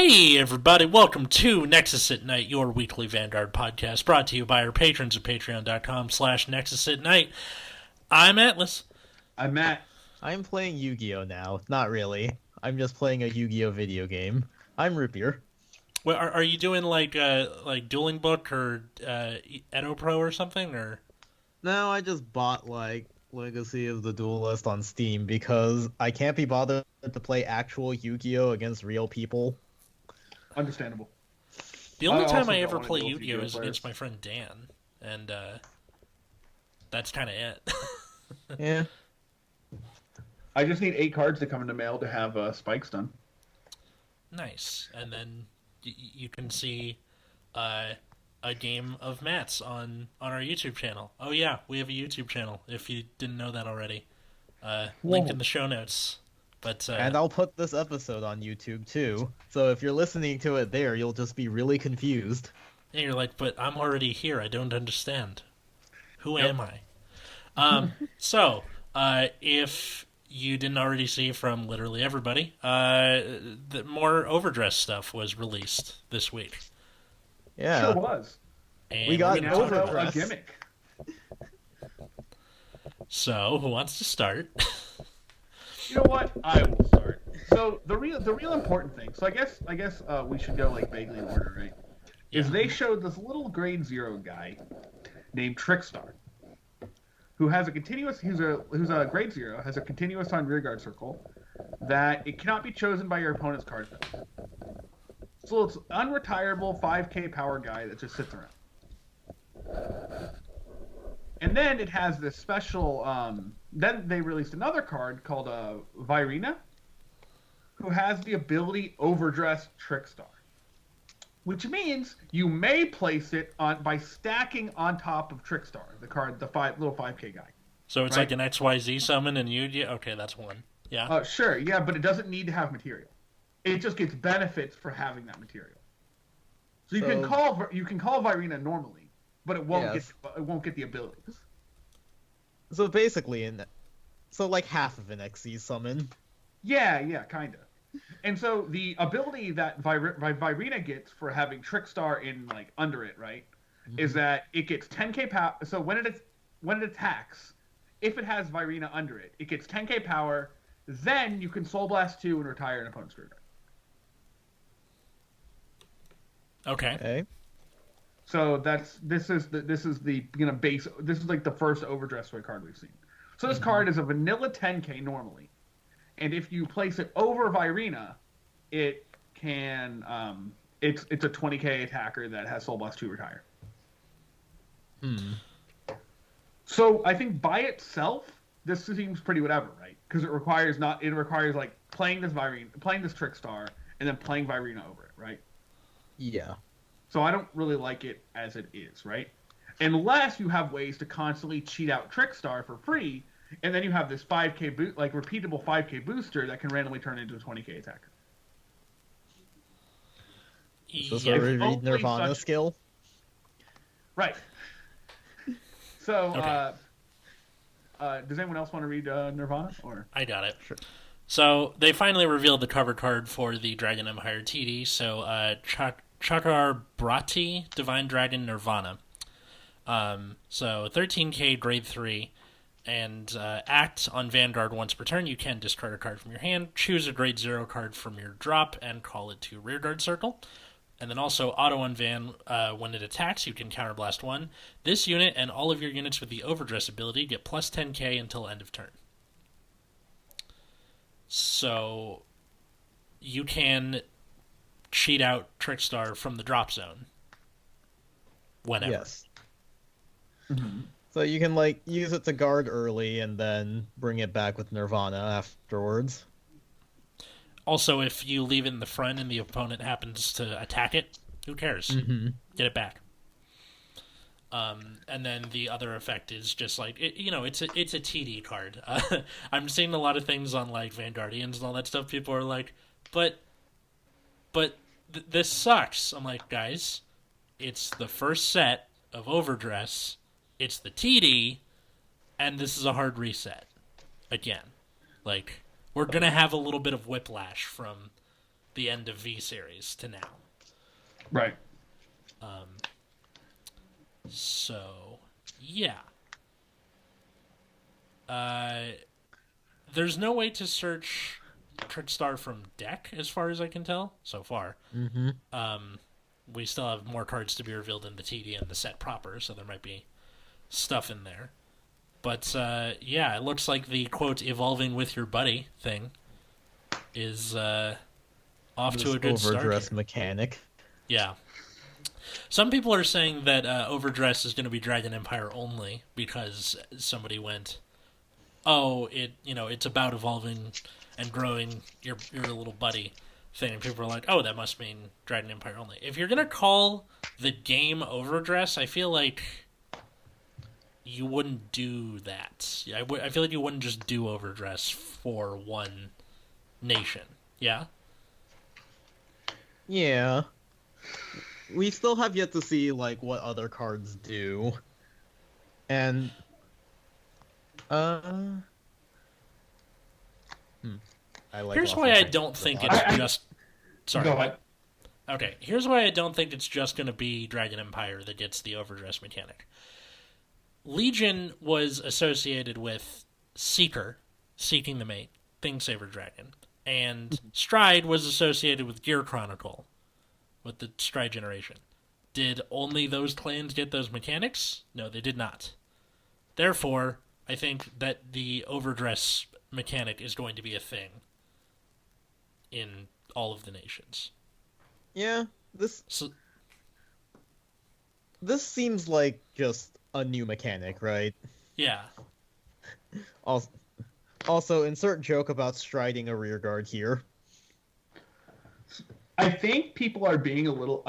Hey everybody, welcome to Nexus at Night, your weekly Vanguard podcast, brought to you by our patrons at patreon.com/Nexus at Night. I'm Atlas. I'm Matt. I'm playing Yu-Gi-Oh! Now. Not really. I'm just playing a Yu-Gi-Oh! Video game. I'm Rootbeer. Well, are you doing like Dueling Book or Edo Pro or something, or? No, I just bought Legacy of the Duelist on Steam because I can't be bothered to play actual Yu-Gi-Oh! Against real people. Understandable. The only time I don't ever wanna play deal with Yu-Gi-Oh! Yu-Gi-Oh! is against my friend Dan, and that's kind of it. Yeah. I just need 8 cards to come in the mail to have spikes done. Nice, and then you can see a game of Matt's on our YouTube channel. Oh yeah, we have a YouTube channel. If you didn't know that already, linked in the show notes. But And I'll put this episode on YouTube too, so if you're listening to it there, you'll just be really confused. and you're like, but I'm already here. I don't understand. Who am I? So if you didn't already see from literally everybody, the more Overdress stuff was released this week. Yeah. Sure was. And We got we're gonna talk about Overdress. A gimmick. So, who wants to start? You know what? I will start. So the real important thing. So I guess we should go like vaguely in order, right? Is they showed this little grade 0 guy named Trickstar, who has a continuous. Who's a grade 0, has a continuous on rearguard circle that it cannot be chosen by your opponent's card phase. So it's unretirable 5k power guy that just sits around. And then it has this special. Then they released another card called Virina, who has the ability Overdress Trickstar, which means you may place it on by stacking on top of Trickstar, the card, the little 5k guy. So it's Right. like an XYZ summon and you. Okay, that's one. Yeah. Sure, yeah, but it doesn't need to have material. It just gets benefits for having that material. So you can call Virina normally, but it won't get the abilities. So basically, like half of an XZ summon. Yeah, kind of. And so the ability that Virina gets for having Trickstar in like under it, right, is that it gets 10k power. So when it attacks, if it has Virina under it, it gets 10k power. Then you can Soul Blast 2 and retire an opponent's graveyard. Okay. So this is the base. This is like the first Overdress toy card we've seen. So this card is a vanilla 10k normally, and if you place it over Virina, it can it's a 20k attacker that has Soul Blast 2 retire. So I think by itself this seems pretty whatever, right? Because it requires like playing this Trickstar and then playing Virina over it, right? Yeah. So I don't really like it as it is, right? Unless you have ways to constantly cheat out Trickstar for free, and then you have this 5k repeatable 5k booster that can randomly turn into a 20k attacker. Is this Yeah. where we read Hopefully Nirvana such- skill? Right. So, Okay. Does anyone else want to read Nirvana? Or I got it. Sure. So they finally revealed the cover card for the Dragon Empire TD. So Chakrabrati Divine Dragon Nirvana. So 13k grade 3 and act on Vanguard once per turn. You can discard a card from your hand, choose a grade 0 card from your drop, and call it to rearguard circle. And then also auto unvan when it attacks, you can counterblast 1. This unit and all of your units with the Overdress ability get plus 10k until end of turn. So you can cheat out Trickstar from the drop zone whenever. Yes. So you can use it to guard early and then bring it back with Nirvana afterwards. Also, if you leave it in the front and the opponent happens to attack it, who cares? Get it back. And then the other effect is just like it's a TD card. I'm seeing a lot of things on like Vanguardians and all that stuff. People are like, but this sucks. I'm like, guys, it's the first set of Overdress. It's the TD, and this is a hard reset. Again, like we're gonna have a little bit of whiplash from the end of V Series to now. Right. So, yeah. There's no way to search Trickstar from deck, as far as I can tell, so far. Mm-hmm. We still have more cards to be revealed in the TD and the set proper, so there might be stuff in there. But, yeah, it looks like the, quote, evolving with your buddy thing is off to a good start. Overdress mechanic. Yeah. Some people are saying that Overdress is going to be Dragon Empire only because somebody went, oh, it's about evolving and growing your little buddy thing. And people are like, oh, that must mean Dragon Empire only. If you're going to call the game Overdress, I feel like you wouldn't do that. I feel like you wouldn't just do Overdress for one nation. Yeah? Yeah. We still have yet to see, like, what other cards do. And, I like Here's why I don't think it's just... Sorry. Go ahead. Okay, here's why I don't think it's just going to be Dragon Empire that gets the Overdress mechanic. Legion was associated with Seeker, Seeking the Mate, Thingsaver Dragon. And Stride was associated with Gear Chronicle, with the Stride generation. Did only those clans get those mechanics? No, they did not. Therefore, I think that the Overdress mechanic is going to be a thing in all of the nations. Yeah, this So, seems like just a new mechanic, right? yeah. Also, insert joke about striding a rear guard here. I think people are being a little.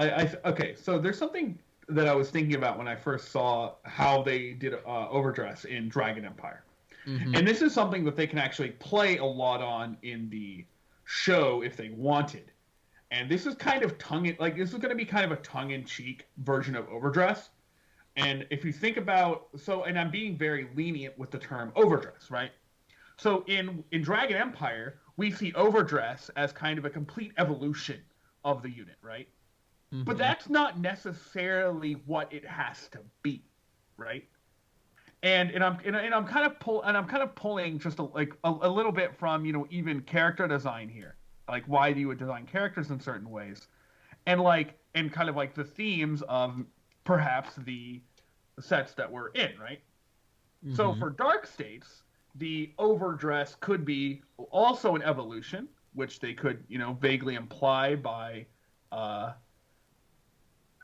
Okay, so there's something that I was thinking about when I first saw how they did Overdress in Dragon Empire, and this is something that they can actually play a lot on in the show if they wanted. And this is kind of this is going to be kind of a tongue-in-cheek version of Overdress. And if you think about and I'm being very lenient with the term Overdress, right? So in Dragon Empire, we see Overdress as kind of a complete evolution of the unit, right? Mm-hmm. But that's not necessarily what it has to be, right? And I'm kind of pulling just a little bit from even character design here, like why you would design characters in certain ways, and kind of like the themes of perhaps the sets that we're in, right? Mm-hmm. So for Dark States, the Overdress could be also an evolution, which they could, vaguely imply by,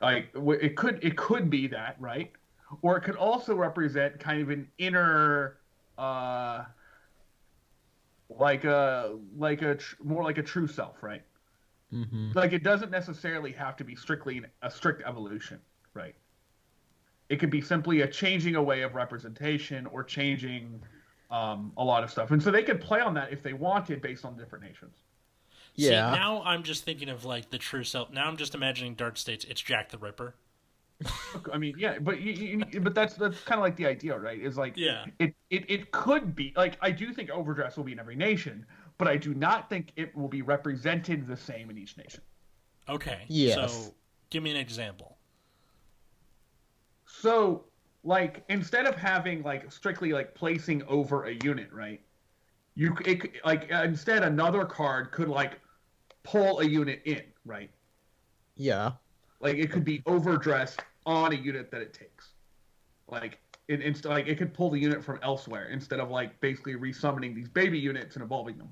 it could be that, right? Or it could also represent kind of an inner, more like a true self, right? Mm-hmm. Like it doesn't necessarily have to be strictly a strict evolution, right? It could be simply a changing away of representation or changing a lot of stuff. And so they could play on that if they wanted based on different nations. Yeah. See, now I'm just thinking of like the true self. Now I'm just imagining Dark States. It's Jack the Ripper. I mean, yeah, but that's kind of like the idea, right? Is like, yeah, it could be like, I do think Overdress will be in every nation, but I do not think it will be represented the same in each nation. Okay. Yes. So give me an example. So, like, instead of having like strictly like placing over a unit, right? Instead another card could like pull a unit in, right? Yeah. Like it could be Overdressed on a unit that it takes. Like it could pull the unit from elsewhere instead of like basically resummoning these baby units and evolving them.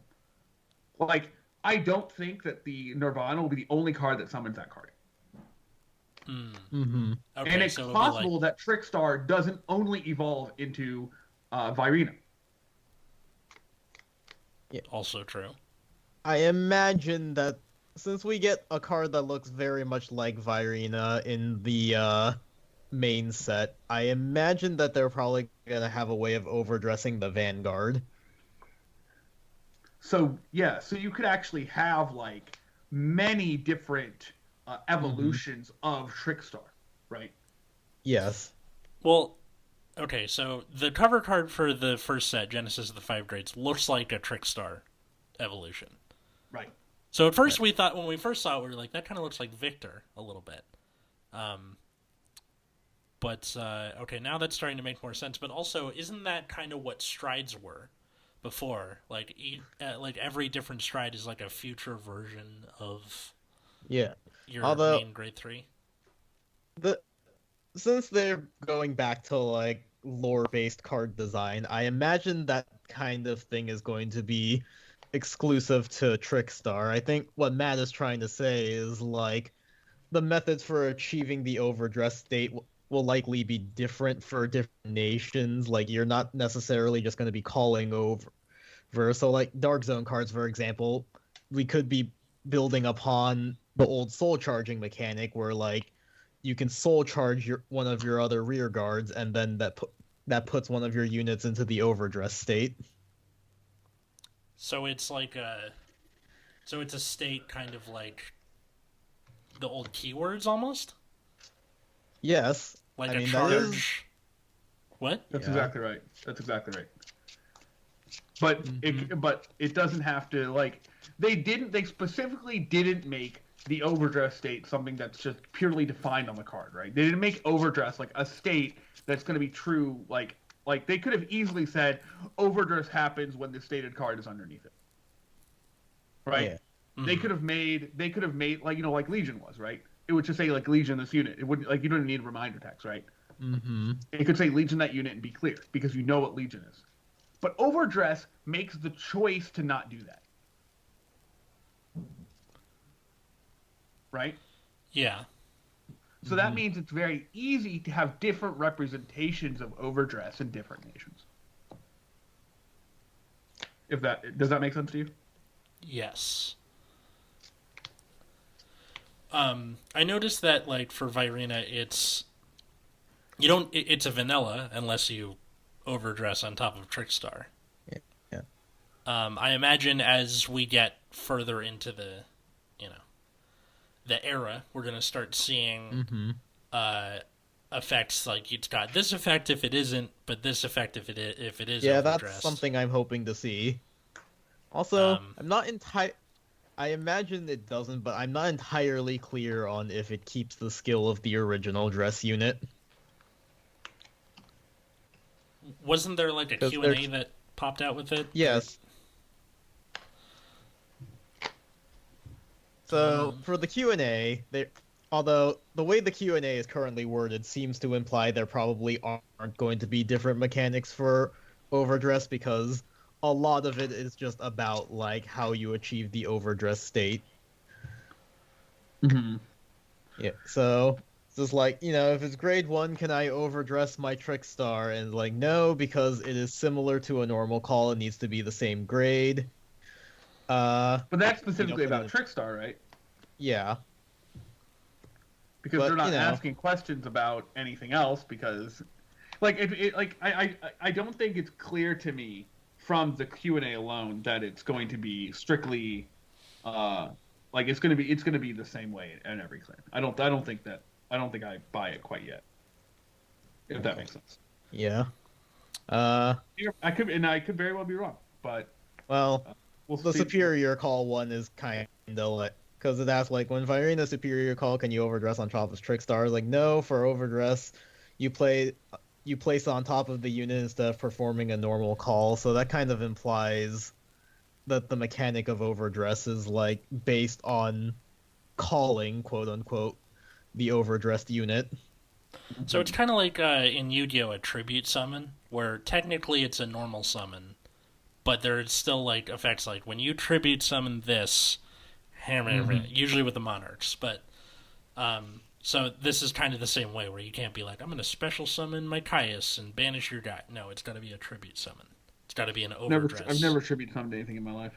Like I don't think that the Nirvana will be the only card that summons that card. Mm-hmm. Okay, and it's possible that Trickstar doesn't only evolve into Virina. Yeah. Also true. I imagine that since we get a card that looks very much like Virina in the main set, I imagine that they're probably gonna have a way of overdressing the Vanguard. So yeah, so you could actually have like many different evolutions of Trickstar, right? Yes. Well, okay, so the cover card for the first set, Genesis of the Five Grades, looks like a Trickstar evolution. Right. So at first we thought, when we first saw it, we were like, that kind of looks like Victor a little bit. But okay, now that's starting to make more sense. But also, isn't that kind of what strides were before? Like every different stride is like a future version of Yeah. your Although main grade 3. Since they're going back to like lore-based card design, I imagine that kind of thing is going to be exclusive to Trickstar. I think what Matt is trying to say is like the methods for achieving the overdress state will likely be different for different nations. Like you're not necessarily just going to be calling over. So like Dark Zone cards, for example, we could be building upon the old soul charging mechanic where like you can soul charge one of your other rear guards, and then that puts one of your units into the overdress state. So it's like it's a state kind of like the old keywords almost? Yes. Like I a mean, charge. What? That's Yeah. exactly right. That's exactly right. But it doesn't have to, like, they specifically didn't make the overdress state something that's just purely defined on the card, right? They didn't make overdress like a state that's going to be true, like they could have easily said overdress happens when the stated card is underneath it. Right? Yeah. Mm-hmm. They could have made like, like Legion was, right? It would just say like Legion this unit. It wouldn't, like, you don't need reminder text, right? Mm-hmm. It could say Legion that unit and be clear because you know what Legion is. But overdress makes the choice to not do that. Right? Yeah. So that means it's very easy to have different representations of overdress in different nations. Does that make sense to you? Yes. I noticed that like for Virina, it's a vanilla unless you overdress on top of Trickstar. Yeah. I imagine as we get further into the era, we're going to start seeing effects like it's got this effect if it isn't, but this effect if it is. Yeah, overdressed. that's something I'm hoping to see. Also, I'm not I imagine it doesn't, but I'm not entirely clear on if it keeps the skill of the original dress unit. Wasn't there like a Q&A that popped out with it? Yes. So for the Q&A, although the way the Q&A is currently worded seems to imply there probably aren't going to be different mechanics for overdress, because a lot of it is just about like how you achieve the overdress state. Mm-hmm. Yeah. So it's just like, if it's grade 1, can I overdress my Trickstar? And like, no, because it is similar to a normal call. It needs to be the same grade. But that's specifically about Trickstar, right? Yeah. Because they're not asking questions about anything else, because I don't think it's clear to me from the Q&A alone that it's going to be strictly it's going to be the same way in every clan. I don't think I buy it quite yet. If that makes sense. Yeah. I could very well be wrong, but we'll the see. superior call one is kind of like, because it asks like, when firing a superior call, can you overdress on top of Trickstar? Like, no, for overdress, you place on top of the unit instead of performing a normal call. So that kind of implies that the mechanic of overdress is like based on calling, quote unquote, the overdressed unit. So it's kind of like in Yu-Gi-Oh! A tribute summon, where technically it's a normal summon, but there's still like effects like when you tribute summon this, usually with the monarchs. But so this is kind of the same way, where you can't be like, I'm going to special summon my Caius and banish your guy. No, it's got to be a tribute summon. It's got to be an overdress. I've never tribute summoned anything in my life.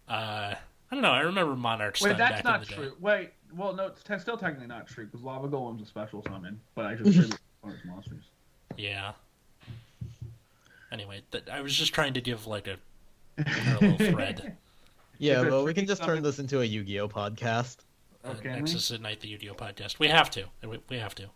I don't know. I remember monarchs. Wait, that's back not in the true. Day. Wait, well, no, it's still technically not true, because Lava Golem's a special summon, but I just tribute one of his monsters. Yeah. Anyway, I was just trying to give like a parallel thread. Yeah, but we can just turn this into a Yu-Gi-Oh podcast. Okay, Nexus at Night, the Yu-Gi-Oh podcast. We have to. We have to.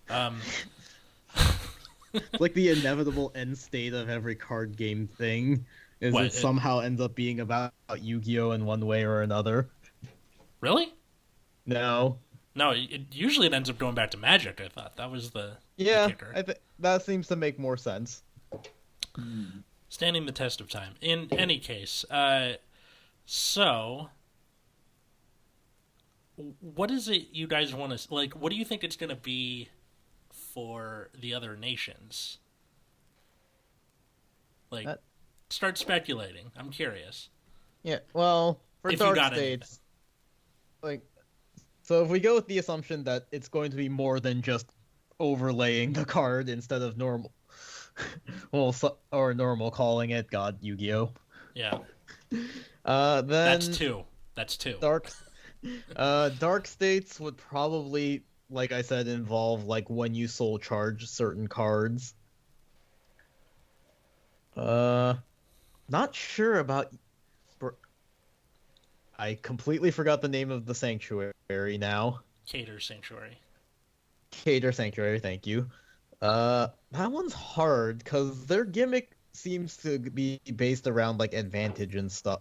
It's like the inevitable end state of every card game thing. Is What? it somehow ends up being about Yu-Gi-Oh in one way or another? Really? No. No, usually it ends up going back to Magic. I thought that was the Yeah, kicker. I think that seems to make more sense. Standing the test of time. In any case, so what is it you guys want to like? What do you think it's going to be for the other nations? Like, That- start speculating. I'm curious. Yeah, well, for If you Dark got States, like, so if we go with the assumption that it's going to be more than just overlaying the card instead of normal, well, or normal calling it God Yu-Gi-Oh. Yeah, Then that's two. That's two. Dark States would probably, like I said, involve like when you soul charge certain cards. Not sure about. I completely forgot the name of the sanctuary now. Cater Sanctuary. Cater Sanctuary, thank you. That one's hard because their gimmick seems to be based around like advantage and stuff,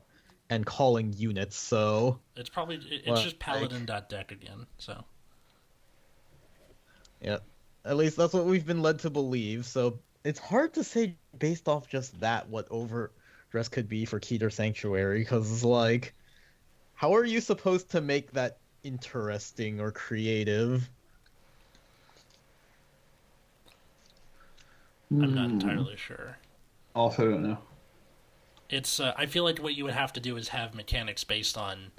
and calling units. So It's probably it's Well, just Paladin.deck again. So yeah, at least that's what we've been led to believe. So it's hard to say based off just that what Overdress could be for Keter Sanctuary because like, how are you supposed to make that interesting or creative? I'm not entirely sure. Also, don't know. It's I feel like what you would have to do is have mechanics based on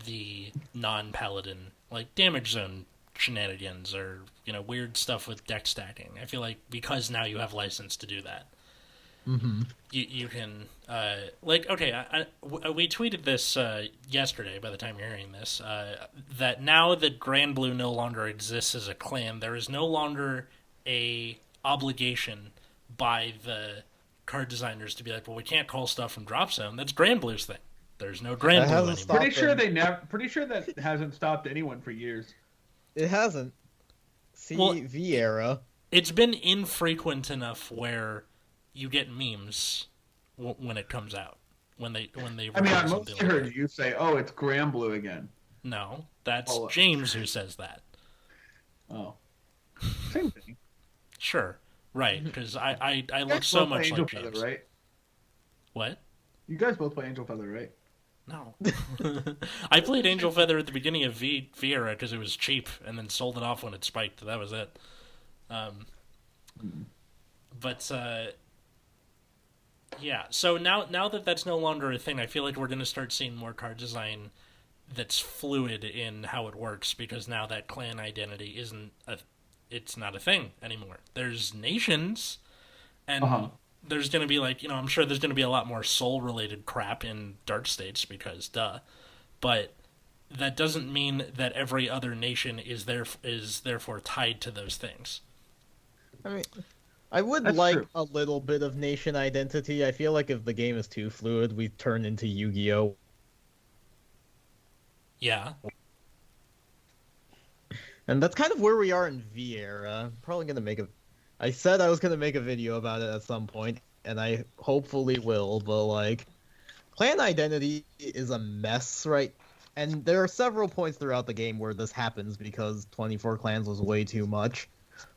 the non-paladin, like damage zone shenanigans or weird stuff with deck stacking. I feel like because now you have license to do that, you can like okay. We tweeted this yesterday. By the time you're hearing this, that now that Grand Blue no longer exists as a clan, there is no longer a obligation by the card designers to be like, well, we can't call stuff from Drop Zone. That's Grand Blue's thing. There's no Grand That Blue hasn't anymore. stopped Pretty sure them. they never. Pretty sure that hasn't stopped anyone for years. It hasn't. See Well, V era. It's been infrequent enough where you get memes when it comes out. When they I mean, reveal I something mostly like heard that. you say, "Oh, it's Grand Blue again." No, that's Oh, James who says that. Oh, same thing. Sure, right? Because I You look guys so both play much Angel like Feather, James. right? What? You guys both play Angel Feather, right? No. I played Angel Feather at the beginning of V era because it was cheap, and then sold it off when it spiked. That was it. But yeah. So now that that's no longer a thing, I feel like we're going to start seeing more card design that's fluid in how it works because now that clan identity it's not a thing anymore. There's nations, and there's going to be like I'm sure there's going to be a lot more soul related crap in Dark States because duh, but that doesn't mean that every other nation is therefore tied to those things. I mean, I would That's like true. a little bit of nation identity. I feel like if the game is too fluid, we turn into Yu-Gi-Oh. Yeah, And that's kind of where we are in V era. I'm probably gonna make a. I said I was gonna make a video about it at some point, and I hopefully will. But like, clan identity is a mess, right? And there are several points throughout the game where this happens because 24 clans was way too much,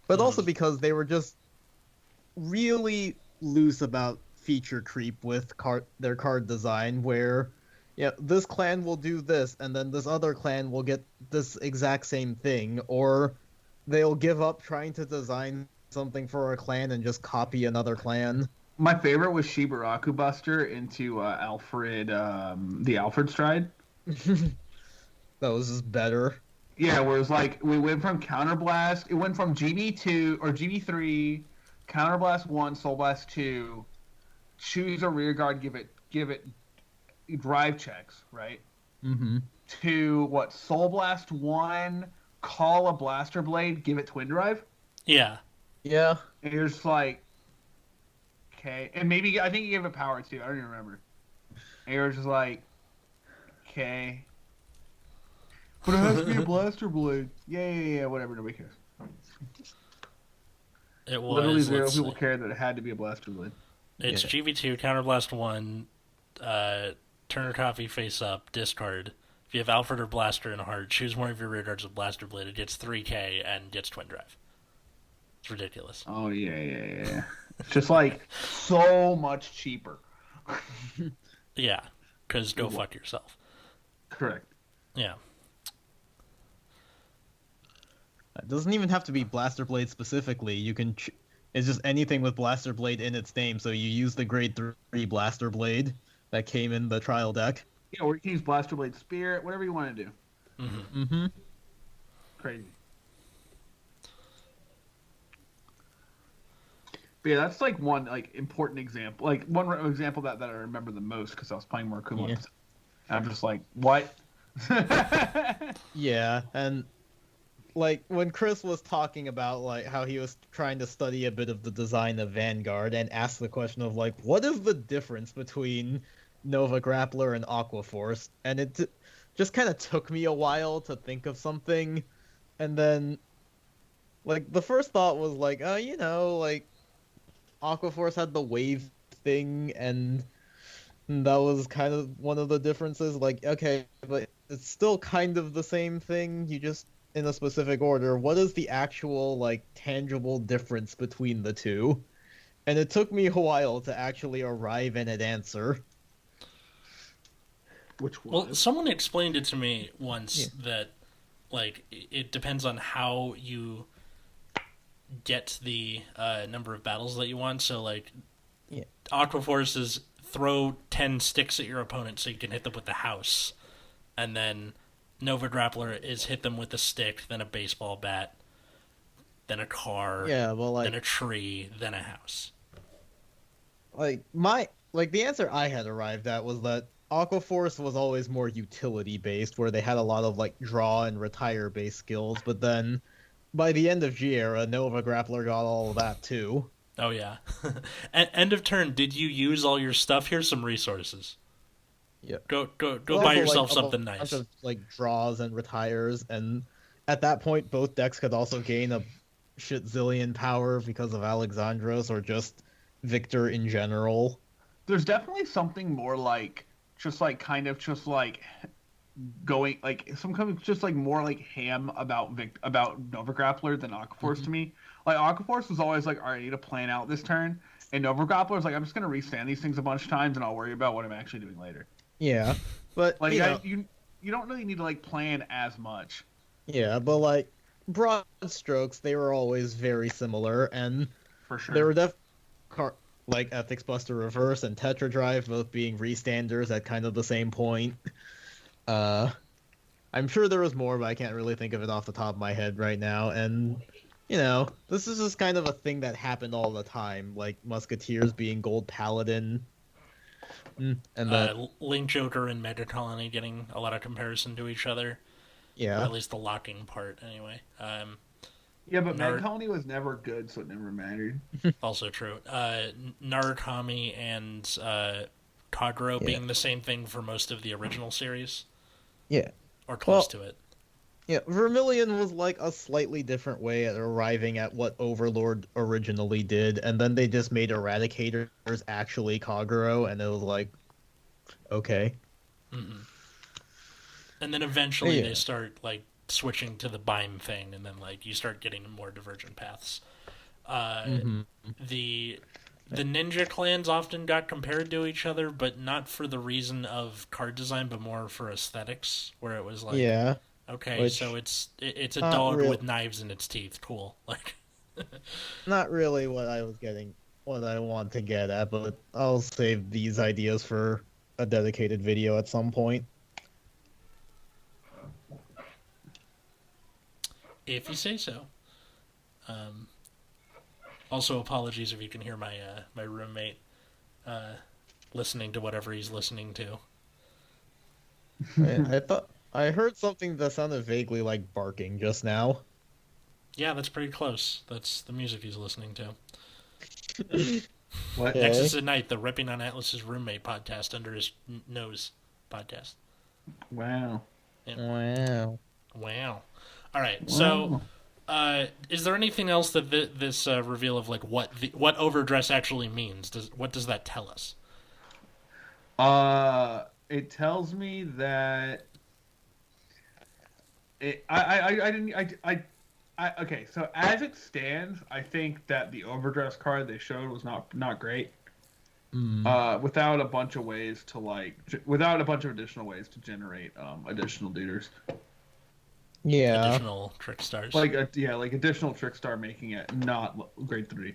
but also because they were just really loose about feature creep with their card design, where this clan will do this, and then this other clan will get this exact same thing, or they'll give up trying to design something for a clan and just copy another clan. My favorite was Shibaraku Buster into Alfred, the Alfred Stride. That was just better. Yeah, where it's like we went from Counterblast. It went from GB2 or GB3, Counterblast 1, Soul Blast 2. Choose a rear guard, give it drive checks, right? Mm-hmm. To what? Soul Blast 1, call a Blaster Blade, give it Twin Drive. yeah. Yeah. And you're just like, okay. And maybe I think you gave it power too. I don't even remember. And you're just like, okay. But it has to be a Blaster Blade. Yeah, whatever. Nobody cares. It was Literally zero let's people see. cared that it had to be a Blaster Blade. It's GV2, Counterblast 1, Turner Coffee face up, discard. If you have Alfred or Blaster in a heart, choose one of your rear guards with Blaster Blade. It gets 3k and gets Twin Drive. It's ridiculous. Oh, yeah. It's just like so much cheaper. Yeah, because go fuck yourself. Correct. Yeah. It doesn't even have to be Blaster Blade specifically. You can. It's just anything with Blaster Blade in its name. So you use the Grade 3 Blaster Blade that came in the trial deck. Yeah, or you can use Blaster Blade Spirit, whatever you want to do. Mm-hmm. Crazy. But yeah, that's like one important example. Like one example that I remember the most because I was playing more Kuma. Yeah. I'm just like, what? Yeah, and like when Chris was talking about like how he was trying to study a bit of the design of Vanguard and asked the question of like, what is the difference between Nova Grappler and Aqua Force? And it just kind of took me a while to think of something, and then like the first thought was like, like Aqua Force had the wave thing, and that was kind of one of the differences. Like, okay, but it's still kind of the same thing. You just in a specific order. What is the actual like tangible difference between the two? And it took me a while to actually arrive at an answer. Which was? Well, someone explained it to me once that, like, it depends on how you get the number of battles that you want. So, like, Aqua Force is throw 10 sticks at your opponent so you can hit them with the house. And then Nova Grappler is hit them with a stick, then a baseball bat, then a car, then a tree, then a house. The answer I had arrived at was that Aqua Force was always more utility based, where they had a lot of like draw and retire based skills, but then by the end of G era, Nova Grappler got all of that too. Oh yeah. End of turn, did you use all your stuff? Here's some resorces. Yeah. Go buy yourself something nice. Bunch of like draws and retires, and at that point both decks could also gain a shit zillion power because of Alexandros or just Victor in general. There's definitely something more like going like some kind of just like more like ham about Nova Grappler than Aqua Force to me. Like Aqua Force was always like, all right, I need to plan out this turn, and Nova Grappler is like, I'm just gonna restand these things a bunch of times and I'll worry about what I'm actually doing later. Yeah, but like you don't really need to like plan as much. Yeah, but like broad strokes, they were always very similar, and for sure there were like Ethics Buster Reverse and Tetra Drive both being restanders at kind of the same point. I'm sure there was more, but I can't really think of it off the top of my head right now. And this is just kind of a thing that happened all the time, like Musketeers being Gold Paladin. And then Link Joker and Mega Colony getting a lot of comparison to each other. Yeah. Or at least the locking part, anyway. Yeah, but Mega Colony was never good, so it never mattered. Also true. Narukami and Kagero being the same thing for most of the original series. Yeah. Or close to it. Yeah, Vermilion was like a slightly different way at arriving at what Overlord originally did, and then they just made Eradicators actually Kagero, and it was like, okay. Mm-mm. And then eventually they start like switching to the Bime thing, and then like you start getting more divergent paths. The ninja clans often got compared to each other, but not for the reason of card design, but more for aesthetics, where it was like, okay, so it's a dog with knives in its teeth. Cool. Like, not really what I want to get at, but I'll save these ideas for a dedicated video at some point. If you say so. Also, apologies if you can hear my my roommate listening to whatever he's listening to. I thought I heard something that sounded vaguely like barking just now. Yeah, that's pretty close. That's the music he's listening to. What? Nexus at Night, the Ripping on Atlas's Roommate podcast under his nose podcast. Wow. Yeah. Wow. All right, so Is there anything else that this reveal of like what overdress actually means? What does that tell us? It tells me that I didn't okay. So as it stands, I think that the overdress card they showed was not great. Without a bunch of ways to without a bunch of additional ways to generate additional duders. Yeah. Additional trick stars. Like additional trick star making it not grade 3.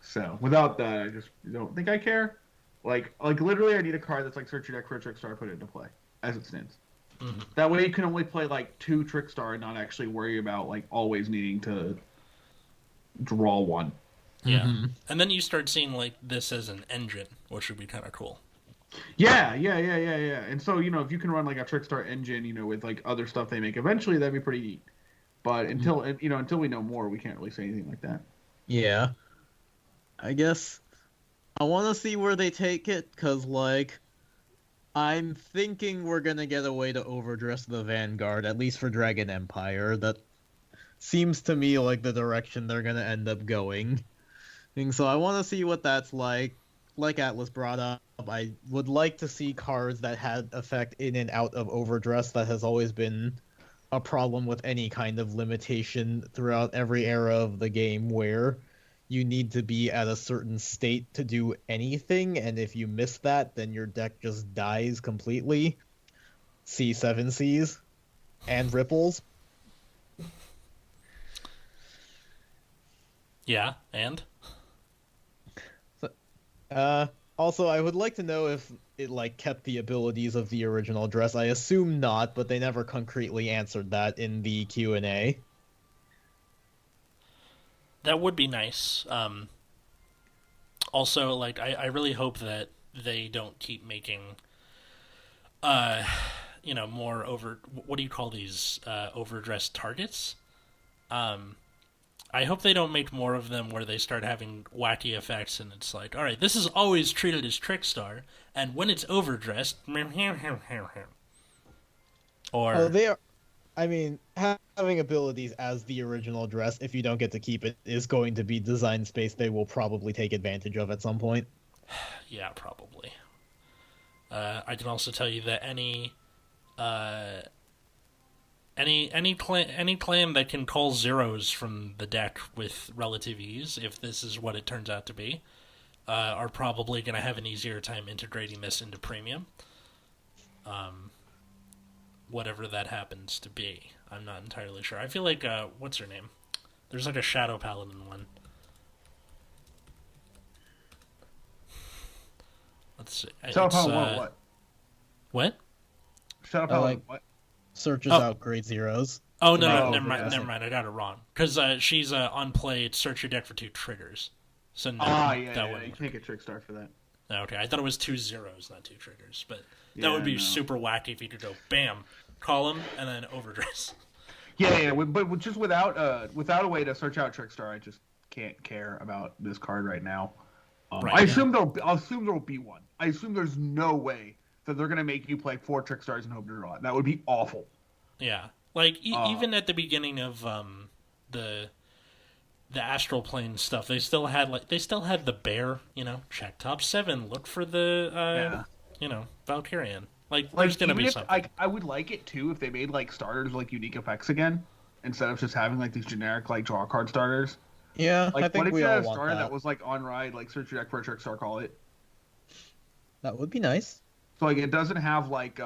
So without that, I just don't think I care. Like literally, I need a card that's like search your deck for a trick star, put it into play as it stands. Mm-hmm. That way, you can only play like 2 trick star and not actually worry about like always needing to draw one. Yeah, and then you start seeing like this as an engine, which would be kind of cool. Yeah. And so if you can run like a trick star engine, with like other stuff they make, eventually that'd be pretty neat. But until we know more, we can't really say anything like that. Yeah. I guess I want to see where they take it, because, like, I'm thinking we're going to get a way to overdress the Vanguard, at least for Dragon Empire. That seems to me like the direction they're going to end up going. And so I want to see what that's like. Like Atlas brought up, I would like to see cards that had effect in and out of overdress. That has always been a problem with any kind of limitation throughout every era of the game, where you need to be at a certain state to do anything, and if you miss that, then your deck just dies completely. C7Cs and ripples. Yeah, and Also, I would like to know if it like kept the abilities of the original dress. I assume not, but they never concretely answered that in the Q&A. that would be nice. Also, like I really hope that they don't keep making, more over. What do you call these overdressed targets? I hope they don't make more of them where they start having wacky effects and it's like, all right, this is always treated as Trickstar, and when it's overdressed, or Oh, they are. I mean, having abilities as the original dress, if you don't get to keep it, is going to be design space they will probably take advantage of at some point. yeah, probably. I can also tell you that any clan that can call zeros from the deck with relative ease, if this is what it turns out to be, are probably going to have an easier time integrating this into premium. Whatever that happens to be, I'm not entirely sure. I feel like what's her name? There's like a Shadow Paladin one. Let's see. Shadow Paladin what? What? Shadow Paladin what? Searches out grade zeros. Oh no, Oh, never yeah. mind. I got it wrong. Because she's on play. Search your deck for 2 triggers. So no, Yeah. wouldn't You can't get trick star for that. Okay, I thought it was 2 zeros, not 2 triggers. But that Yeah, would be no. super wacky if you could go bam, call him, and then overdress. Yeah, but just without a way to search out Trickstar, I just can't care about this card right now. Right, I yeah. assume there'll be one. I assume there's no way that they're gonna make you play 4 Trickstars and hope to draw it. That would be awful. Yeah, like even at the beginning of the astral plane stuff, they still had the bear. Check top 7, look for the Valkyrian. Like there's gonna even be if, something. I would like it too if they made like starters with, like unique effects again, instead of just having like these generic like draw card starters. Yeah, Like I think what if we you all had a want starter that. that was like on ride, like search your deck for a Trickstar, call it. That would be nice. So like it doesn't have like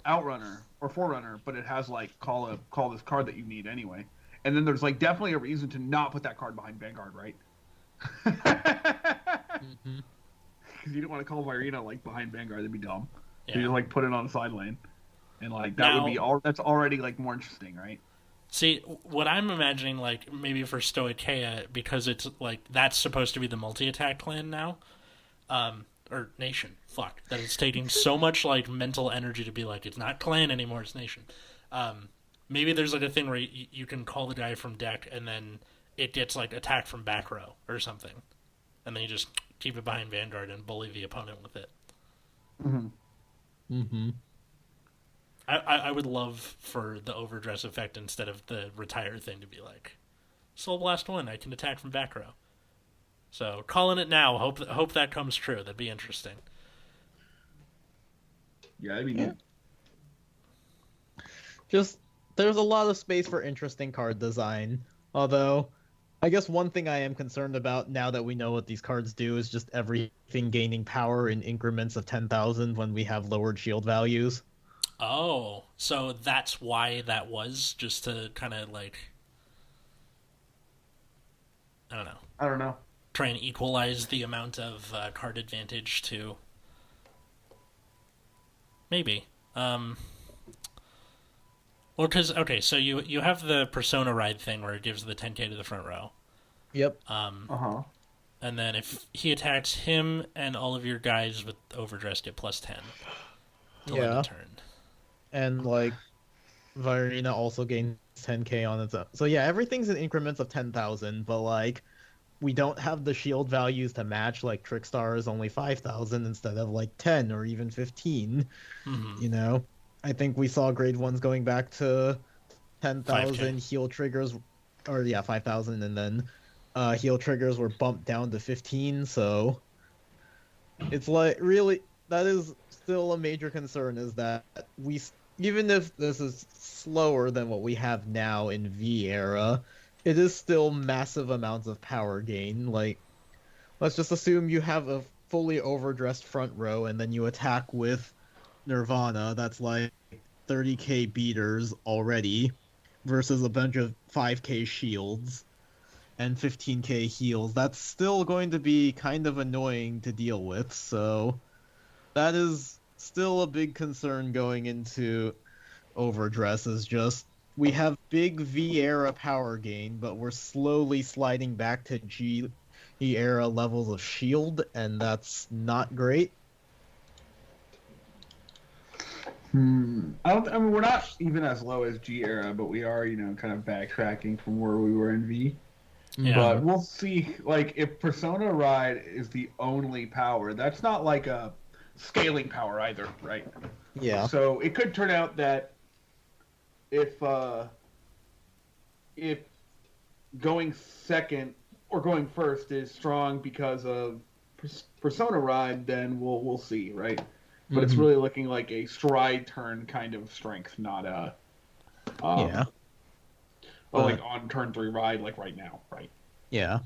Outrunner or Forerunner, but it has like call this card that you need anyway. And then there's like definitely a reason to not put that card behind Vanguard, right? Because you don't want to call Virina like behind Vanguard, that'd be dumb. So you just like put it on the side lane, and like that would be that's already like more interesting, right? See, what I'm imagining, like, maybe for Stoicheia, because it's, like, that's supposed to be the multi-attack clan now, or nation, that it's taking so much, like, mental energy to be like, it's not clan anymore, it's nation. Maybe there's, like, a thing where you can call the guy from deck, and then it gets, like, attacked from back row, or something. And then you just keep it behind Vanguard and bully the opponent with it. Mm-hmm. I would love for the overdress effect instead of the retire thing to be like, Soul Blast 1, I can attack from back row. So calling it now. Hope that comes true. That'd be interesting. Yeah, that'd be neat. Just there's a lot of space for interesting card design. Although, I guess one thing I am concerned about now that we know what these cards do is just everything gaining power in increments of 10,000 when we have lowered shield values. Oh, so that's why that was, just to kind of like, I don't know, I don't know. try and equalize the amount of card advantage to maybe. Well, because okay, so you have the Persona Ride thing where it gives the 10k to the front row. Yep. Uh-huh. And then if he attacks him and all of your guys with overdress get plus 10 to end the turn. And like Virina also gains 10k on its own. So yeah, everything's in increments of 10,000, but like we don't have the shield values to match. Like Trickstar is only 5,000 instead of like 10 or even 15. Mm-hmm. You know, I think we saw grade ones going back to 10,000 5K. heal triggers, or yeah, 5,000, and then heal triggers were bumped down to 15. So it's like really that is still a major concern, is that we, even if this is slower than what we have now in V era, it is still massive amounts of power gain. Like, let's just assume you have a fully overdressed front row and then you attack with Nirvana, that's like 30k beaters already versus a bunch of 5k shields and 15k heals. That's still going to be kind of annoying to deal with, so that is still a big concern going into overdress. Is just we have big V era power gain, but we're slowly sliding back to G era levels of shield, and that's not great. I mean, we're not even as low as G era, but we are, kind of backtracking from where we were in V. Yeah. But we'll see. Like, if Persona Ride is the only power, that's not like a scaling power either, right? Yeah. So it could turn out that if going second or going first is strong because of Persona Ride, then we'll see, right? But it's really looking like a stride turn kind of strength, not a like on turn 3 ride like right now, right? Yeah,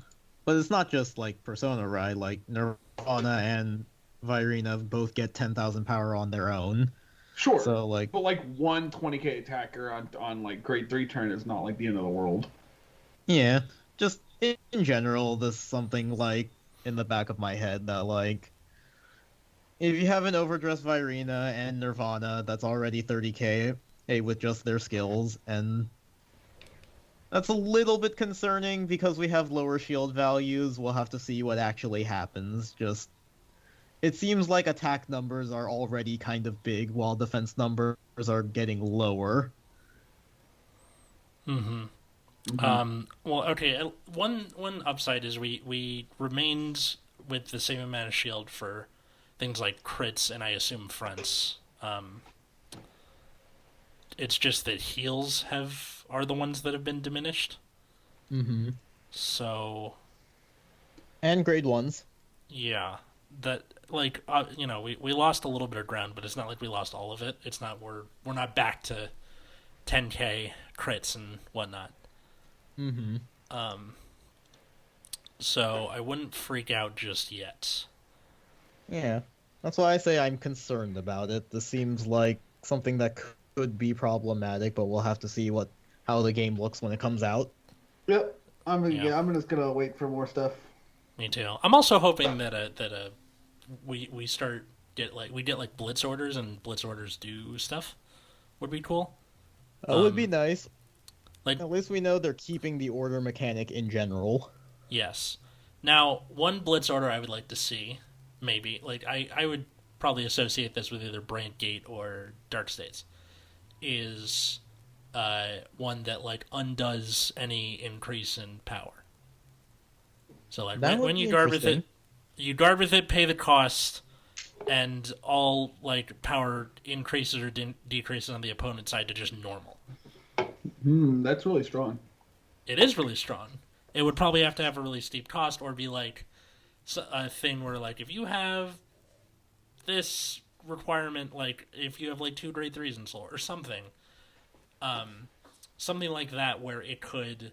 but it's not just like Persona Ride. Like Nirvana and Virina both get 10,000 power on their own. Sure. So like, but like one 20k attacker on like grade 3 turn is not like the end of the world. Yeah, just in general, there's something like in the back of my head that like, if you have an overdressed Virina and Nirvana, that's already 30k with just their skills, and that's a little bit concerning because we have lower shield values. We'll have to see what actually happens. Just, it seems like attack numbers are already kind of big while defense numbers are getting lower. Well, okay. One upside is we remained with the same amount of shield for things like crits and I assume fronts. It's just that heals are the ones that have been diminished. So, and grade ones. Yeah, that like we lost a little bit of ground, but it's not like we lost all of it. It's not we're not back to 10k crits and whatnot. So I wouldn't freak out just yet. Yeah, that's why I say I'm concerned about it. This seems like something that could be problematic, but we'll have to see how the game looks when it comes out. Yep, I'm just gonna wait for more stuff. Me too. I'm also hoping that we get like blitz orders, and blitz orders do stuff. Would be cool. That would be nice. Like, at least we know they're keeping the order mechanic in general. Yes. Now, one blitz order I would like to see, maybe, like I would probably associate this with either Brand Gate or Dark States, is one that like undoes any increase in power. So like when you guard with it, pay the cost, and all like power increases or decreases on the opponent's side to just normal. That's really strong. It is really strong. It would probably have to have a really steep cost, or be like a thing where like if you have this requirement, like if you have like 2 grade 3s in soul or something, something like that where it could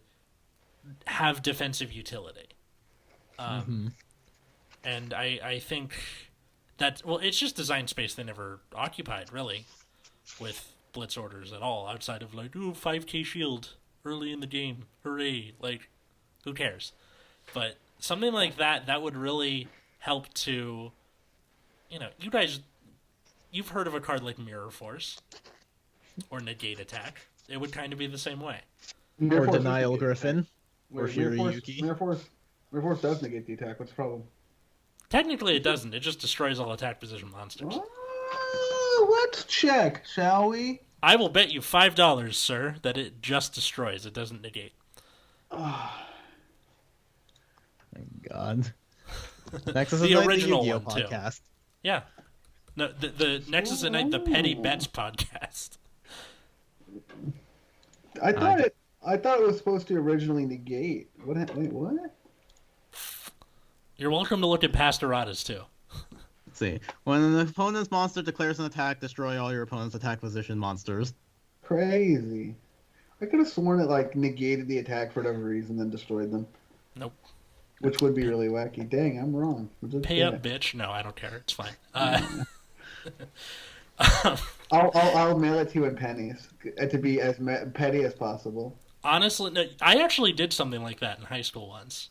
have defensive utility. And I think that, well, it's just design space they never occupied, really, with blitz orders at all, outside of like, ooh, 5k shield early in the game, hooray, like, who cares? But something like that would really help to, you guys, you've heard of a card like Mirror Force, or Negate Attack. It would kind of be the same way. Or Denial Griffin, or Shirayuki. Mirror Force does negate the attack. What's the problem? Technically, it doesn't. It just destroys all attack position monsters. Let's check, shall we? I will bet you $5, sir, that it just destroys. It doesn't negate. Thank God. Nexus The is Night, original the Yu-Gi-Oh! one, too. Podcast. Yeah. No, the Nexus at Night, the Petty Bets podcast. I thought it was supposed to originally negate. Wait, what? You're welcome to look at past erratas, too. Let's see. When an opponent's monster declares an attack, destroy all your opponent's attack position monsters. Crazy. I could have sworn it like negated the attack for whatever reason, then destroyed them. Nope. Which would be really wacky. Dang, I'm wrong. Pay up, bitch. No, I don't care. It's fine. I'll mail it to you in pennies to be as petty as possible. Honestly, no, I actually did something like that in high school once.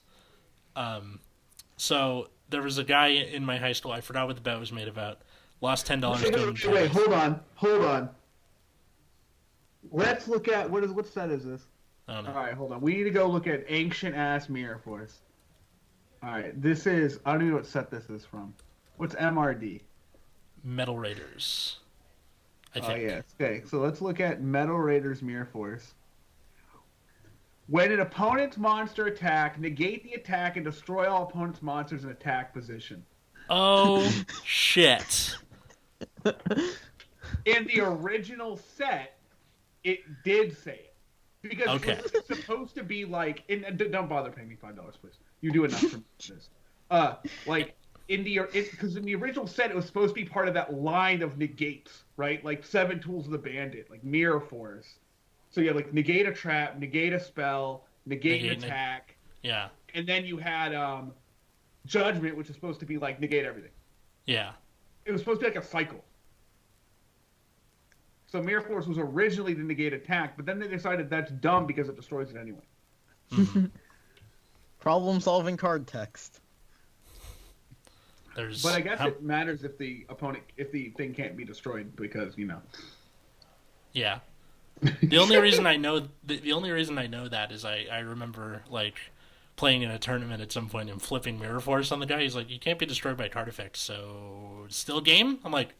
So there was a guy in my high school. I forgot what the bet was made about. Lost $10. Wait, hold on. Let's look at what set is this? I don't know. All right, hold on. We need to go look at ancient ass Mirror Force. All right, this is, I don't even know what set this is from. What's MRD? Metal Raiders, I think. Oh yes. Okay, so let's look at Metal Raiders Mirror Force. When an opponent's monster attack, negate the attack and destroy all opponent's monsters in attack position. Oh, shit. In the original set, it did say it. Because okay. It's supposed to be like, and don't bother paying me $5, please. You do enough for this. Like, because in the original set, it was supposed to be part of that line of negates, right? Like 7 Tools of the Bandit, like Mirror Force. So you had like negate a trap, negate a spell, negate an attack. Yeah. And then you had Judgment, which is supposed to be like negate everything. Yeah. It was supposed to be like a cycle. So Mirror Force was originally the negate attack, but then they decided that's dumb because it destroys it anyway. Mm-hmm. Problem-solving card text. But I guess it matters if the thing can't be destroyed because, Yeah. The only reason I know that is I remember like playing in a tournament at some point and flipping Mirror Force on the guy. He's like, "You can't be destroyed by card effects, so still game?" I'm like,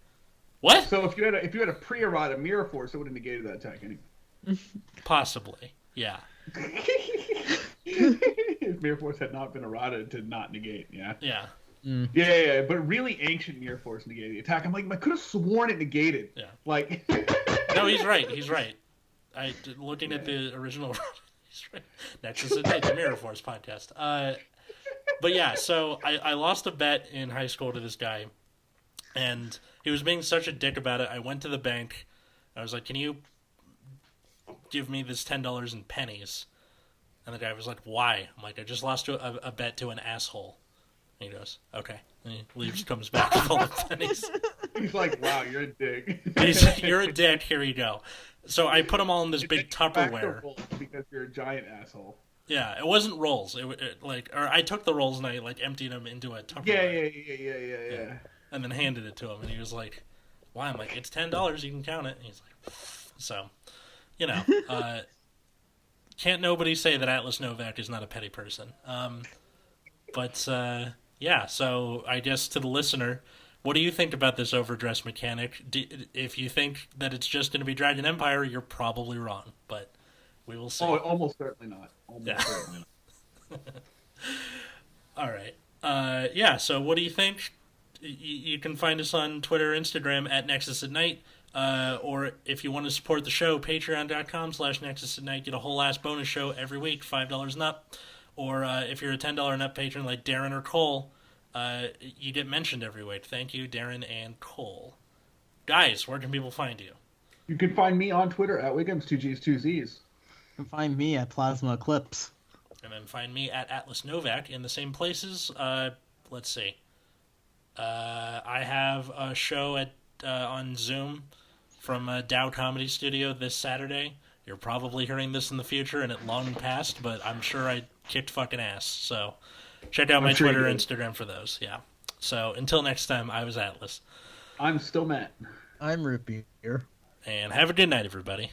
"What?" So if you had a pre-errata Mirror Force, it would have negated that attack anyway. Possibly, yeah. If Mirror Force had not been errata, it did not negate. Yeah. Yeah. Mm. Yeah. But really ancient Mirror Force negated the attack. I'm like, I could have sworn it negated. Yeah. Like. No, he's right. Looking at the original. He's right. Nexus at Night, the Mirror Force podcast. But yeah, so I lost a bet in high school to this guy, and he was being such a dick about it. I went to the bank. I was like, "Can you give me this $10 in pennies?" And the guy was like, "Why?" I'm like, "I just lost a bet to an asshole." And he goes, "Okay." And he leaves, comes back with all the pennies. He's like, "Wow, you're a dick." He's like, "You're a dick. Here you go." So I put them all in this big Tupperware. Because you're a giant asshole. Yeah, it wasn't rolls. Or I took the rolls and I like emptied them into a Tupperware. Yeah. And then handed it to him, and he was like, "Why?" I'm like, "It's $10. You can count it." And he's like, so, can't nobody say that Atlas Novak is not a petty person. But yeah. So I guess to the listener, what do you think about this overdress mechanic? If you think that it's just going to be Dragon Empire, you're probably wrong. But we will see. Oh, almost certainly not. Certainly not. All right. Yeah, so what do you think? you can find us on Twitter, Instagram at Nexus at Night. Or if you want to support the show, patreon.com/Nexus at Night. Get a whole ass bonus show every week, $5 and up. Or if you're a $10 and up patron like Darren or Cole, you get mentioned every week. Thank you, Darren and Cole. Guys, where can people find you? You can find me on Twitter at Wiggums2Gs2Zs. You can find me at Plasma Eclipse. And then find me at Atlas Novak in the same places. Let's see. I have a show on Zoom from Dow Comedy Studio this Saturday. You're probably hearing this in the future, and it long passed, but I'm sure I kicked fucking ass. So check out my Twitter and Instagram for those. Yeah. So until next time, I was Atlas. I'm still Matt. I'm Root Beer. And have a good night, everybody.